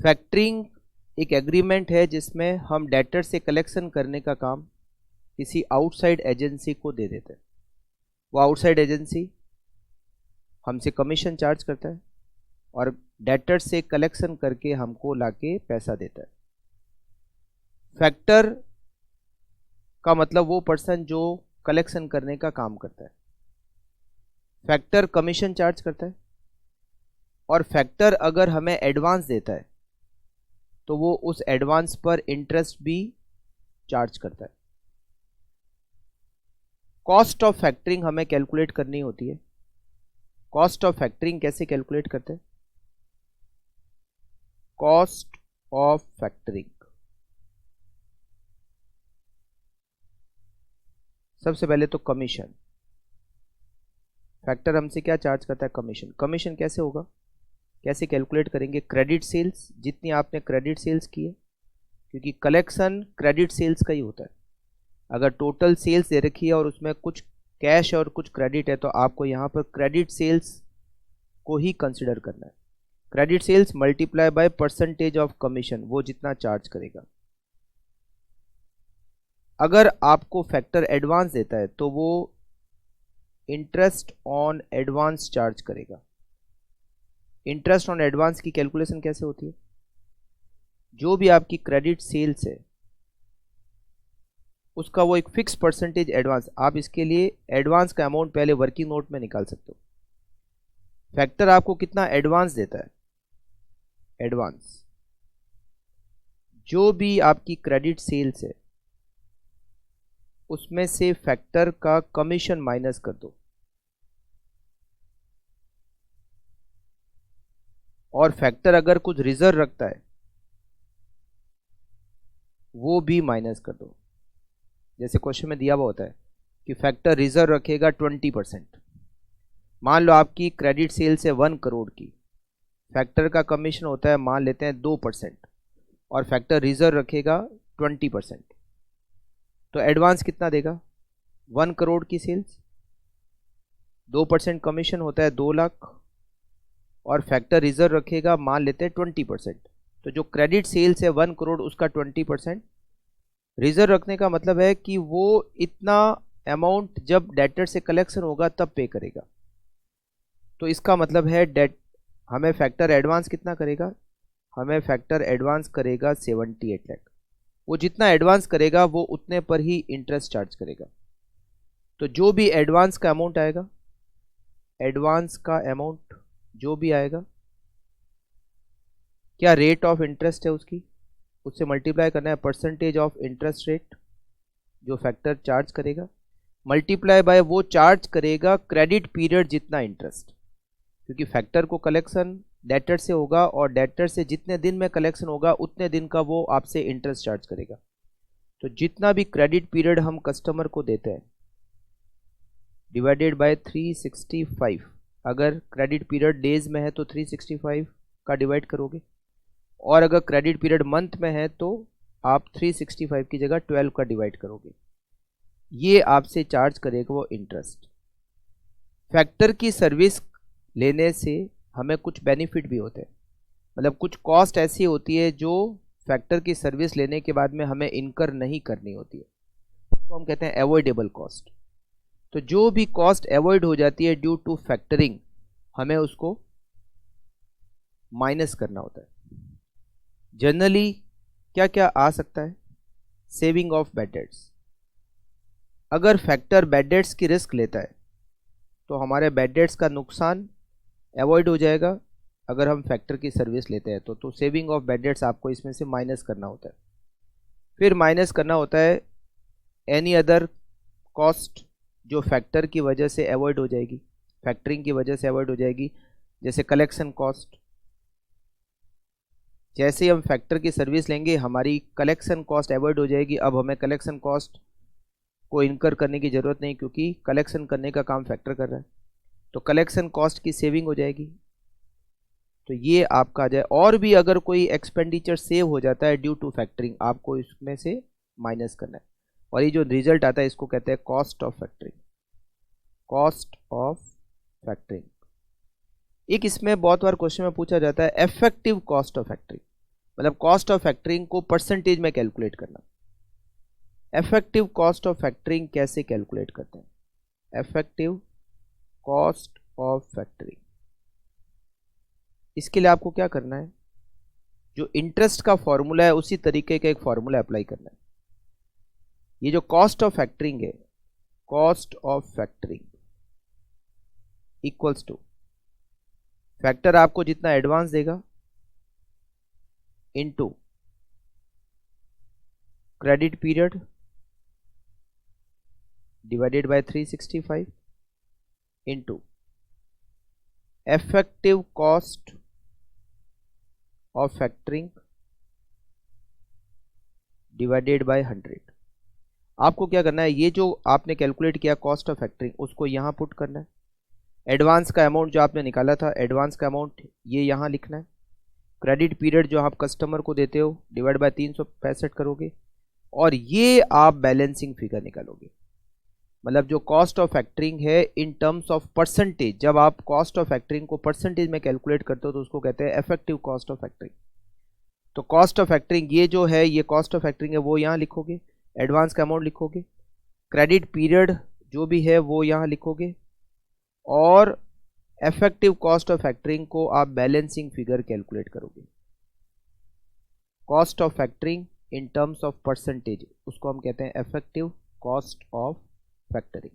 Factoring एक agreement है जिसमें हम डेटर से कलेक्शन करने का काम किसी आउटसाइड एजेंसी को दे देते हैं। वो आउटसाइड एजेंसी हमसे कमीशन चार्ज करता है और डेटर से कलेक्शन करके हमको लाके पैसा देता है। फैक्टर का मतलब वो पर्सन जो कलेक्शन करने का काम करता है। फैक्टर कमीशन चार्ज करता है और फैक्टर अगर हमें एडवांस देता है तो वो उस एडवांस पर इंटरेस्ट भी चार्ज करता है। कॉस्ट ऑफ फैक्टरिंग हमें कैलकुलेट करनी होती है। कॉस्ट ऑफ फैक्टरिंग कैसे कैलकुलेट करते हैं? कॉस्ट ऑफ फैक्टरिंग, सबसे पहले तो कमीशन। फैक्टर हमसे क्या चार्ज करता है? कमीशन। कमीशन कैसे होगा, कैसे कैलकुलेट करेंगे? क्रेडिट सेल्स, जितनी आपने क्रेडिट सेल्स की है, क्योंकि कलेक्शन क्रेडिट सेल्स का ही होता है। अगर टोटल सेल्स दे रखी है और उसमें कुछ कैश और कुछ क्रेडिट है तो आपको यहाँ पर क्रेडिट सेल्स को ही कंसिडर करना है। Credit sales multiply by percentage of commission, वो जितना चार्ज करेगा। अगर आपको फैक्टर एडवांस देता है तो वो इंटरेस्ट ऑन एडवांस चार्ज करेगा। इंटरेस्ट ऑन एडवांस की कैलकुलेशन कैसे होती है? जो भी आपकी क्रेडिट सेल्स है उसका वो एक फिक्स परसेंटेज एडवांस, आप इसके लिए एडवांस का अमाउंट पहले वर्किंग नोट में निकाल सकते हो। फैक्टर आपको कितना एडवांस देता है? एडवांस, जो भी आपकी क्रेडिट सेल्स है उसमें से फैक्टर का कमीशन माइनस कर दो और फैक्टर अगर कुछ रिजर्व रखता है वो भी माइनस कर दो। जैसे क्वेश्चन में दिया हुआ होता है कि फैक्टर रिजर्व रखेगा 20%। मान लो आपकी क्रेडिट सेल्स है 1 करोड़ की, फैक्टर का कमीशन होता है मान लेते हैं 2% और फैक्टर रिजर्व रखेगा 20%, तो एडवांस कितना देगा? 1 करोड़ की सेल्स, 2% कमीशन होता है 2 लाख और फैक्टर रिजर्व रखेगा मान लेते हैं 20%। तो जो क्रेडिट सेल्स है 1 करोड़ उसका 20% रिजर्व रखने का मतलब है कि वो इतना अमाउंट जब डेटर से कलेक्शन होगा तब पे करेगा। तो इसका मतलब है डेट हमें फैक्टर एडवांस कितना करेगा? हमें फैक्टर एडवांस करेगा 78 लाख। वो जितना एडवांस करेगा वो उतने पर ही इंटरेस्ट चार्ज करेगा। तो जो भी एडवांस का अमाउंट आएगा, एडवांस का अमाउंट जो भी आएगा, क्या रेट ऑफ इंटरेस्ट है उसकी, उससे मल्टीप्लाई करना है परसेंटेज ऑफ इंटरेस्ट रेट जो फैक्टर चार्ज करेगा, मल्टीप्लाई बाय वो चार्ज करेगा क्रेडिट पीरियड जितना इंटरेस्ट, क्योंकि फैक्टर को कलेक्शन डेटर से होगा और डेटर से जितने दिन में कलेक्शन होगा उतने दिन का वो आपसे इंटरेस्ट चार्ज करेगा। तो जितना भी क्रेडिट पीरियड हम कस्टमर को देते हैं डिवाइडेड बाय 365, अगर क्रेडिट पीरियड डेज में है तो 365 का डिवाइड करोगे और अगर क्रेडिट पीरियड मंथ में है तो आप 365 की जगह 12 का डिवाइड करोगे। ये आपसे चार्ज करेगा वो इंटरेस्ट। फैक्टर की सर्विस लेने से हमें कुछ बेनिफिट भी होते हैं, मतलब कुछ कॉस्ट ऐसी होती है जो फैक्टर की सर्विस लेने के बाद में हमें इनकर नहीं करनी होती है, तो हम कहते हैं अवॉइडेबल कॉस्ट। तो जो भी कॉस्ट अवॉइड हो जाती है ड्यू टू फैक्टरिंग हमें उसको माइनस करना होता है। जनरली क्या क्या आ सकता है? Saving of bad debts. अगर फैक्टर बैड डेट्स की रिस्क लेता है तो हमारे बैड डेट्स का नुकसान अवॉइड हो जाएगा अगर हम फैक्टर की सर्विस लेते हैं तो सेविंग ऑफ बैड डेट्स आपको इसमें से माइनस करना होता है। फिर माइनस करना होता है एनी अदर कॉस्ट जो फैक्टर की वजह से अवॉइड हो जाएगी, फैक्टरिंग की वजह से अवॉइड हो जाएगी, जैसे कलेक्शन कॉस्ट। जैसे ही हम फैक्टर की सर्विस लेंगे हमारी कलेक्शन कॉस्ट अवॉइड हो जाएगी। अब हमें कलेक्शन कॉस्ट को इनकर करने की ज़रूरत नहीं क्योंकि कलेक्शन करने का काम फैक्टर कर रहा है, तो कलेक्शन कॉस्ट की सेविंग हो जाएगी। तो ये आपका आ जाए। और भी अगर कोई एक्सपेंडिचर सेव हो जाता है ड्यू टू फैक्टरिंग आपको इसमें से माइनस करना है और ये जो रिजल्ट आता है इसको कहते हैं cost of factoring. Cost of factoring. एक इसमें बहुत बार क्वेश्चन में पूछा जाता है इफेक्टिव कॉस्ट ऑफ फैक्टरिंग। मतलब कॉस्ट ऑफ फैक्टरिंग को परसेंटेज में कैलकुलेट करना। इफेक्टिव कॉस्ट ऑफ फैक्टरिंग कैसे कैलकुलेट करते हैं? इफेक्टिव कॉस्ट ऑफ फैक्टरिंग, इसके लिए आपको क्या करना है, जो इंटरेस्ट का फॉर्मूला है उसी तरीके का एक फॉर्मूला अप्लाई करना है। ये जो कॉस्ट ऑफ फैक्टरिंग है, cost of factoring equals two factor आपको जितना एडवांस देगा into credit period divided by 365 into effective cost of factoring divided by 100। आपको क्या करना है, ये जो आपने कैलकुलेट किया कॉस्ट ऑफ फैक्टरिंग उसको यहां पुट करना है। एडवांस का अमाउंट जो आपने निकाला था, एडवांस का अमाउंट ये यहां लिखना है। क्रेडिट पीरियड जो आप कस्टमर को देते हो डिवाइड बाय 365 करोगे, और ये आप बैलेंसिंग फिगर निकालोगे। मतलब जो कॉस्ट ऑफ फैक्टरिंग है इन टर्म्स ऑफ परसेंटेज, जब आप कॉस्ट ऑफ फैक्टरिंग को परसेंटेज में कैलकुलेट करते हो तो उसको कहते हैं इफेक्टिव कॉस्ट ऑफ फैक्टरिंग। तो कॉस्ट ऑफ फैक्टरिंग ये जो है, ये कॉस्ट ऑफ फैक्टरिंग है वो यहाँ लिखोगे, एडवांस का अमाउंट लिखोगे, क्रेडिट पीरियड जो भी है वो यहाँ लिखोगे, और इफेक्टिव कॉस्ट ऑफ फैक्टरिंग को आप बैलेंसिंग फिगर कैलकुलेट करोगे। Cost of factoring in terms of percentage, उसको हम कहते हैं इफेक्टिव कॉस्ट ऑफ फैक्टरिंग।